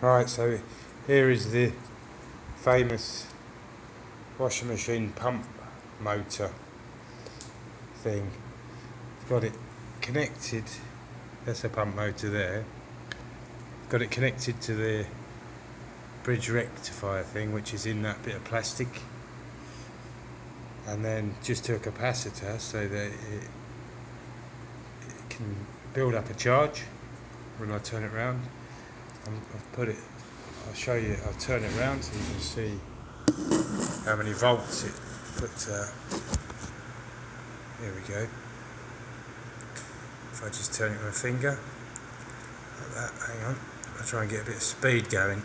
Right, so here is the famous washing machine pump motor thing. Got it connected, that's a pump motor there. Got it connected to the bridge rectifier thing, which is in that bit of plastic, and then just to a capacitor so that it can build up a charge when I turn it around. I've put it, I'll show you, I'll turn it around so you can see how many volts it puts out. Here we go. If I just turn it with my finger, like that, hang on, I'll try and get a bit of speed going.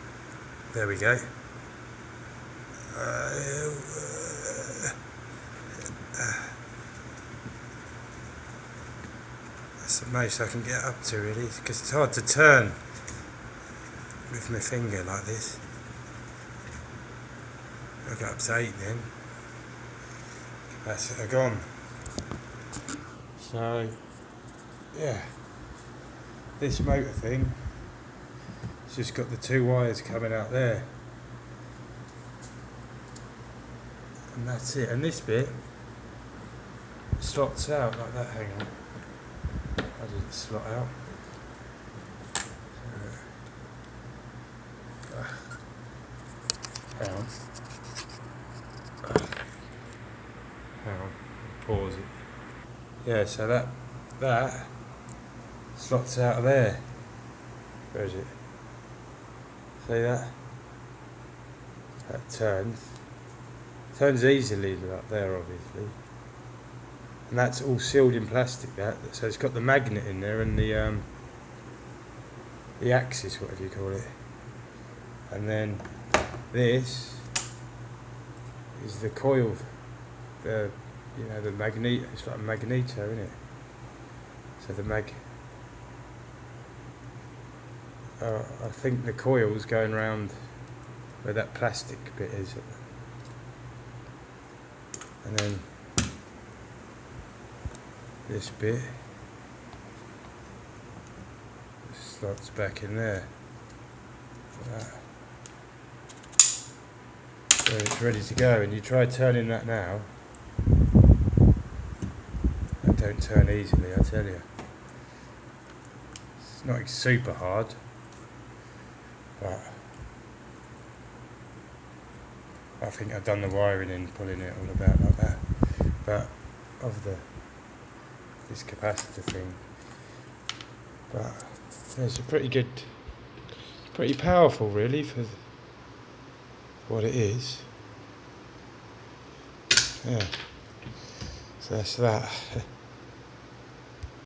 There we go. That's the most I can get up to really, because it's hard to turn with my finger like this. I got up to 8 then. Capacitor gone. So, yeah, this motor thing, it's just got the 2 wires coming out there. And that's it. And this bit slots out like that. Hang on. How does it slot out? Hang on. Hang on. Pause it. Yeah, so that slots out of there. Where is it? See that? That turns. Turns easily like there, obviously. And that's all sealed in plastic, that. So it's got the magnet in there and the axis, whatever you call it. And then this is the coil, the magnet. It's like a magneto, isn't it? So the I think the coil's going around where that plastic bit is. And then this bit slots back in there. Like that. So it's ready to go, and you try turning that now. That don't turn easily, I tell you. It's not super hard, but I think I've done the wiring in pulling it all about like that. But of this capacitor thing, but it's a pretty powerful really for what it is. Yeah, so that's that.